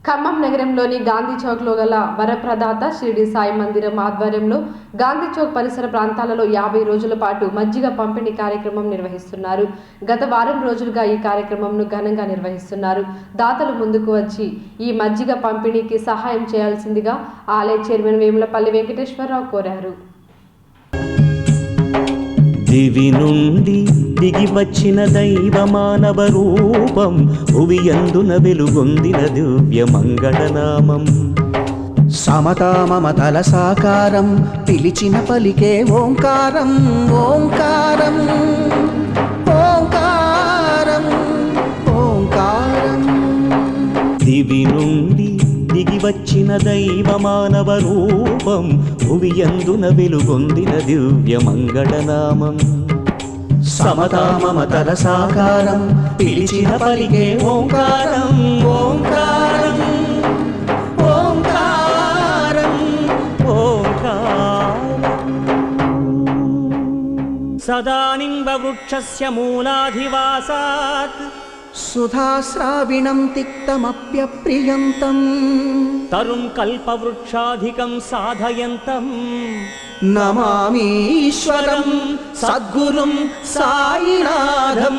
ఖమ్మం నగరంలోని గాంధీ చౌక్లో గల వరప్రదాత షిరిడి సాయి మందిరం ఆధ్వర్యంలో గాంధీ చౌక్ పరిసర ప్రాంతాలలో 50 రోజుల పాటు మజ్జిగ పంపిణీ కార్యక్రమం నిర్వహిస్తున్నారు. గత వారం రోజులుగా ఈ కార్యక్రమంను ఘనంగా నిర్వహిస్తున్నారు. దాతలు ముందుకు వచ్చి ఈ మజ్జిగ పంపిణీకి సహాయం చేయాల్సిందిగా ఆలయ చైర్మన్ వేములపల్లి వెంకటేశ్వరరావు కోరారు. దివి నుండి దిగి వచ్చిన దైవ మానవ రూపం, భువియందున వెలుగొందిన దివ్య మంగళనామం. సమతా మమతల సాకారం, పిలిచిన పలికే ఓంకారం. ఓంకారం ఓంకారం ఓంకారం. దివి నుండి దిగి వచ్చిన దైవ మానవ రూపం, భువియందున వెలుగొందిన దివ్య మంగళనామం. సమతా మమతల సాకారం, పిలిచిన పలికే ఓంకారం. ఓంకారం ఓంకారం ఓంకారం. సదానింబ వృక్షస్య మూలాధివాసాత్ సుధాశ్రావిణం తిక్తమప్యప్రియంతం, తరుం కల్పవృక్షాధికం సాధయంతం. నమామీశ్వరం సద్గురుం సాయినాథం.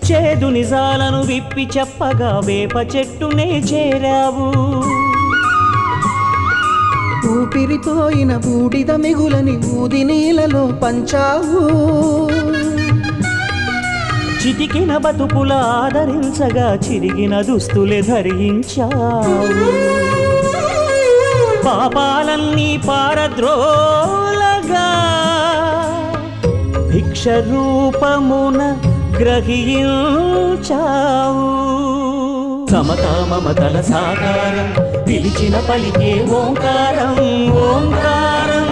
చేదు నిజాలను విప్పి చెప్పగా వేప చెట్టునే చేరావు. ఊపిరిపోయిన బూడిద మిగులని ఊది నీలలో పంచావు. చితికిన బతుకుల ఆదరించగా చిరిగిన దుస్తులే ధరించావు. పాపాలన్నీ పారద్రోలగా భిక్ష రూపమున గ్రహించావు. సమతా మమతల సాకారం, పిలిచిన పలికే ఓంకారం. ఓంకారం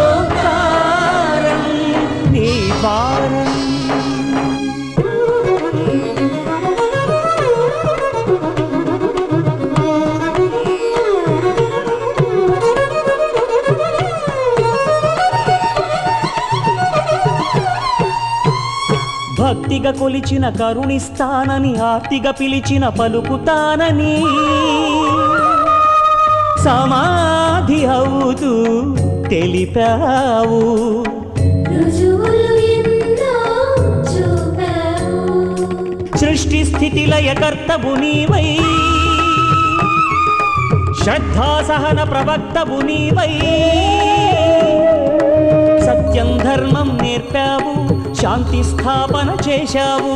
ఓంకారం నీ వారం. భక్తిగా కొలిచిన కరుణిస్తానని, ఆర్తిగా పిలిచిన పలుకుతానని, సమాధి అవుతూ తెలిపావు. సృష్టి స్థితి లయకర్తవు నీవై, శ్రద్ధా సహన ప్రవక్తవు నీవై. సత్యం ధర్మం నేర్పావు, శాంతి స్థాపన చేశావు.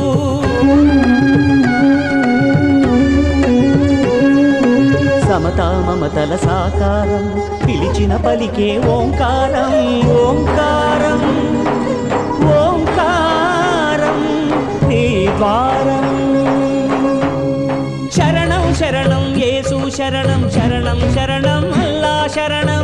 సమతా మమతల సాకారం, పిలిచిన పలికే ఓంకారం. ఓంకారం ఓంకారం నీ ద్వారం. శరణం శరణం యేసు శరణం, శరణం శరణం అల్లా శరణం.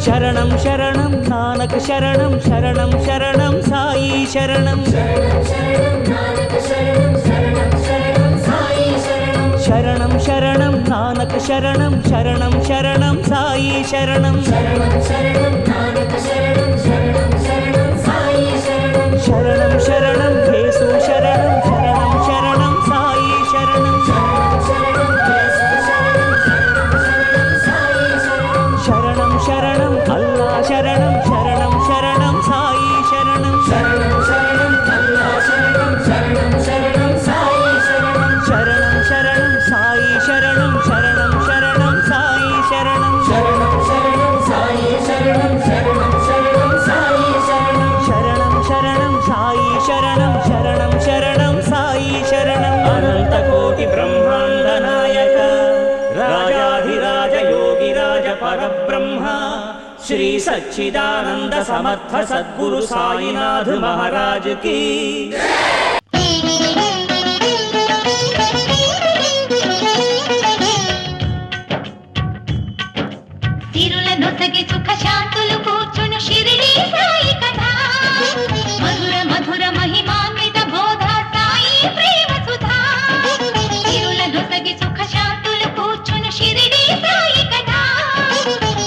శరణం శరణం నానక్ శరణం, శరణం శరణం సాయి శరణం. శరణం శరణం నానక్ శరణం, శరణం శరణం సాయి శరణం. శరణం శరణం యేసు శరణం, శరణం శరణం సాయి శరణం. శరణం శరణం అల్లా శరణం, శరణం శరణం సాయి శరణం. శరణం శరణం సాయి శరణం, శరణం శరణం సాయి శరణం. శరణం శరణం సాయి శరణం, శరణం సాయి శరణం. అనంత కోటి బ్రహ్మాండ నాయక, రాజాధిరాజ యోగిరాజ పరబ్రహ్మ, శ్రీ సచ్చిదానంద సమర్థ సద్గురు సాయినాథ్ మహారాజ్ की. తిరుల నొసగి సుఖ శాంతులు కూర్చును షిరిడి సాయి కథ, మధుర మధుర మహిమాన్విత బోధ సాయి ప్రేమ సుధా. తిరుల నొసగి సుఖ శాంతులు కూర్చును షిరిడి సాయి కథ,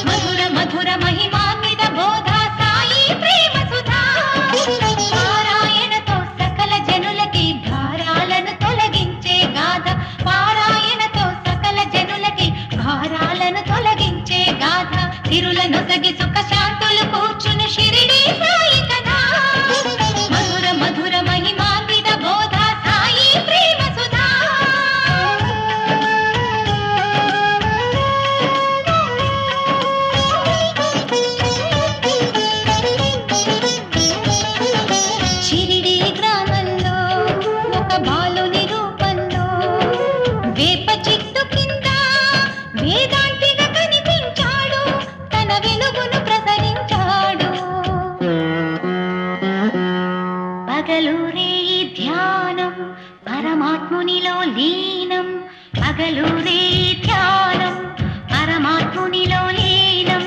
మధుర మధుర మహిమాన్విత బోధ సాయి ప్రేమ సుధా. పారాయణతో సకల ధ్యానం పరమాత్మునిలో లీనం పగలు రే ధ్యానం పరమాత్మునిలో లీనం